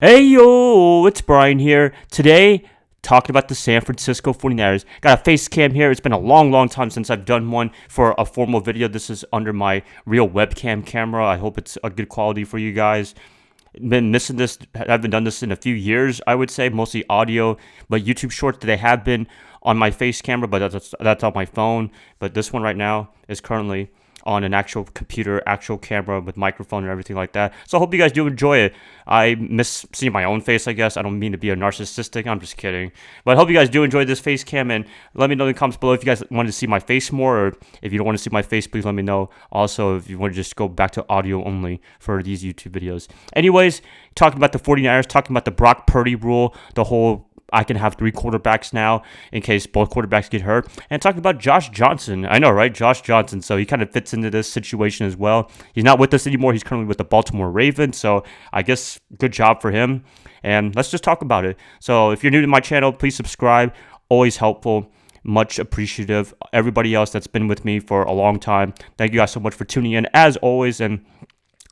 Hey yo, it's Brian here. Today, talking about the San Francisco 49ers. Got a face cam here. It's been a long time since I've done one for a formal video. This is under my real webcam camera. I hope it's a good quality for you guys. Been missing this. I haven't done this in a few years, I would say, mostly audio. But YouTube shorts, they have been on my face camera, but that's on my phone. But this one right now is currently on an actual computer, actual camera with microphone and everything like that. So I hope you guys do enjoy it. I miss seeing my own face, I guess. I don't mean to be a narcissistic. I'm just kidding. But I hope you guys do enjoy this face cam, and let me know in the comments below if you guys want to see my face more, or if you don't want to see my face, please let me know. Also, if you want to just go back to audio only for these YouTube videos. Anyways, talking about the 49ers, talking about the Brock Purdy rule, the whole I can have 3 quarterbacks now in case both quarterbacks get hurt. And talking about Josh Johnson. I know, right? Josh Johnson. So he kind of fits into this situation as well. He's not with us anymore. He's currently with the Baltimore Ravens. So I guess good job for him. And let's just talk about it. So if you're new to my channel, please subscribe. Always helpful. Much appreciative. Everybody else that's been with me for a long time, thank you guys so much for tuning in as always. And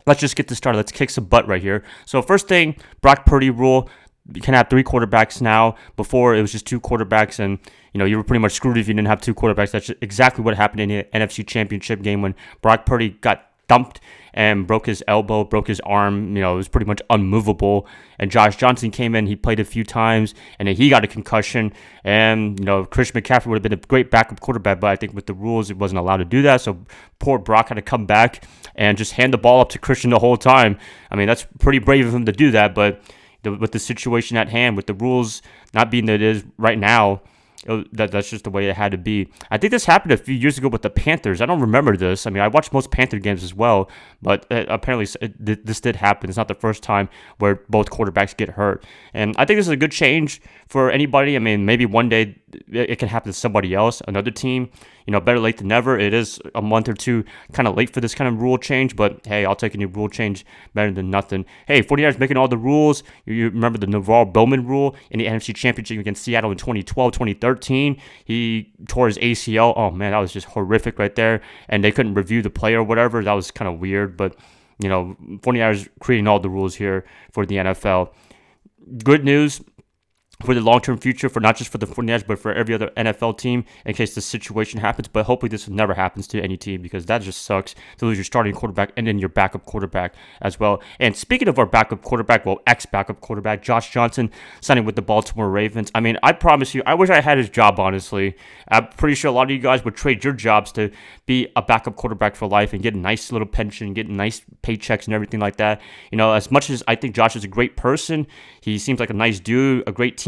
let's just get this started. Let's kick some butt right here. So first thing, Brock Purdy rule. You can have 3 quarterbacks now. Before, it was just 2 quarterbacks, and you were pretty much screwed if you didn't have 2 quarterbacks. That's exactly what happened in the NFC Championship game when Brock Purdy got thumped and broke his elbow, broke his arm. It was pretty much unmovable. And Josh Johnson came in. He played a few times, and then he got a concussion. And Christian McCaffrey would have been a great backup quarterback, but I think with the rules, it wasn't allowed to do that. So poor Brock had to come back and just hand the ball up to Christian the whole time. I mean, that's pretty brave of him to do that, but with the situation at hand, with the rules not being that it is right now, that's just the way it had to be. I think this happened a few years ago with the Panthers. I don't remember this. I mean, I watched most Panther games as well, but apparently this did happen. It's not the first time where both quarterbacks get hurt. And I think this is a good change for anybody. I mean, maybe one day it can happen to somebody else, another team. Better late than never. It is a month or two kind of late for this kind of rule change, but hey, I'll take any rule change better than nothing. Hey, 49ers making all the rules. You remember the Navarre Bowman rule in the NFC Championship against Seattle in 2012, 2013. He tore his ACL. Oh, man, that was just horrific right there, and they couldn't review the play or whatever. That was kind of weird, but 49ers creating all the rules here for the NFL. Good news for the long-term future, for not just for the 49ers, but for every other NFL team in case this situation happens. But hopefully this never happens to any team, because that just sucks to lose your starting quarterback and then your backup quarterback as well. And speaking of our backup quarterback, ex-backup quarterback, Josh Johnson signing with the Baltimore Ravens. I mean, I promise you, I wish I had his job, honestly. I'm pretty sure a lot of you guys would trade your jobs to be a backup quarterback for life and get a nice little pension, get nice paychecks and everything like that. As much as I think Josh is a great person, he seems like a nice dude, a great teammate.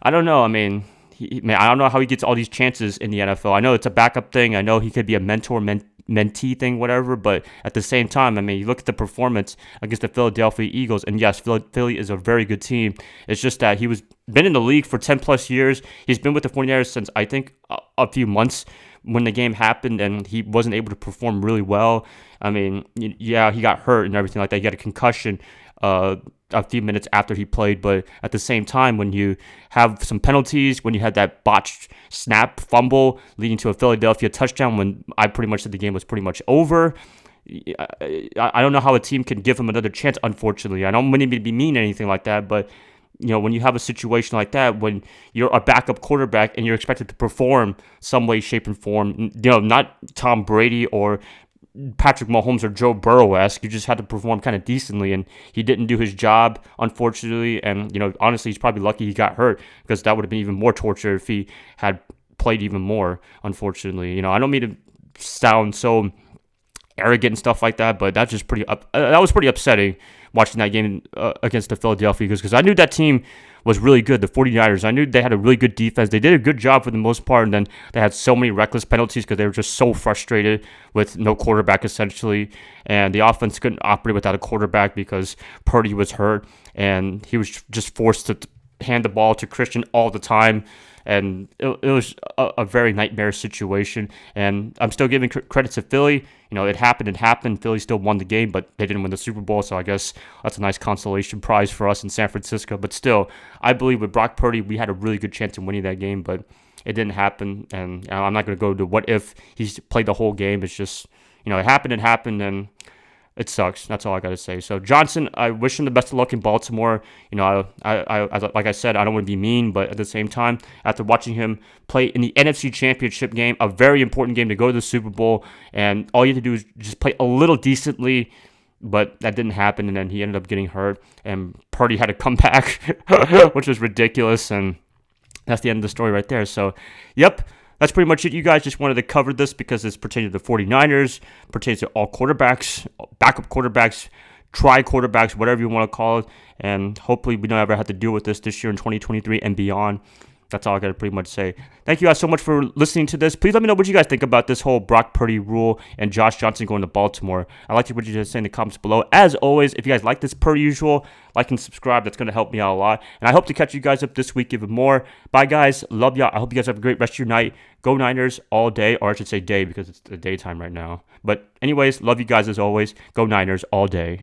I don't know. I mean, I don't know how he gets all these chances in the NFL. I know it's a backup thing. I know he could be a mentee thing, whatever. But at the same time, I mean, you look at the performance against the Philadelphia Eagles, and yes, Philly is a very good team. It's just that he was been in the league for 10 plus years. He's been with the 49ers since I think a few months when the game happened, and he wasn't able to perform really well. I mean, yeah, he got hurt and everything like that. He got a concussion a few minutes after he played, but at the same time, when you have some penalties, when you had that botched snap fumble leading to a Philadelphia touchdown, when I pretty much said the game was pretty much over, I don't know how a team can give him another chance, unfortunately. I don't mean to be mean or anything like that, but when you have a situation like that, when you're a backup quarterback and you're expected to perform some way, shape, and form, not Tom Brady or Patrick Mahomes or Joe Burrow-esque, you just had to perform kind of decently, and he didn't do his job, unfortunately. And honestly, he's probably lucky he got hurt, because that would have been even more torture if he had played even more, unfortunately. I don't mean to sound so arrogant and stuff like that, but that's just that was pretty upsetting watching that game against the Philadelphia Eagles, because I knew that team was really good, the 49ers. I knew they had a really good defense. They did a good job for the most part, and then they had so many reckless penalties because they were just so frustrated with no quarterback, essentially, and the offense couldn't operate without a quarterback because Purdy was hurt, and he was just forced to hand the ball to Christian all the time. And it was a very nightmare situation. And I'm still giving credit to Philly. It happened. Philly still won the game, but they didn't win the Super Bowl. So I guess that's a nice consolation prize for us in San Francisco. But still, I believe with Brock Purdy, we had a really good chance in winning that game, but it didn't happen. And I'm not going to go to what if he's played the whole game. It's just, it happened. And it sucks. That's all I got to say. So Johnson, I wish him the best of luck in Baltimore. You know, like I said, I don't want to be mean, but at the same time, after watching him play in the NFC Championship game, a very important game to go to the Super Bowl, and all you have to do is just play a little decently, but that didn't happen, and then he ended up getting hurt, and Purdy had to come back, which was ridiculous, and that's the end of the story right there. So, yep. That's pretty much it, you guys. Just wanted to cover this because it's pertaining to the 49ers, pertains to all quarterbacks, backup quarterbacks, try quarterbacks, whatever you want to call it. And hopefully we don't ever have to deal with this year in 2023 and beyond. That's all I got to pretty much say. Thank you guys so much for listening to this. Please let me know what you guys think about this whole Brock Purdy rule and Josh Johnson going to Baltimore. I'd like to hear what you guys say in the comments below. As always, if you guys like this per usual, like and subscribe. That's going to help me out a lot. And I hope to catch you guys up this week even more. Bye, guys. Love y'all. I hope you guys have a great rest of your night. Go Niners all day, or I should say day because it's the daytime right now. But anyways, love you guys as always. Go Niners all day.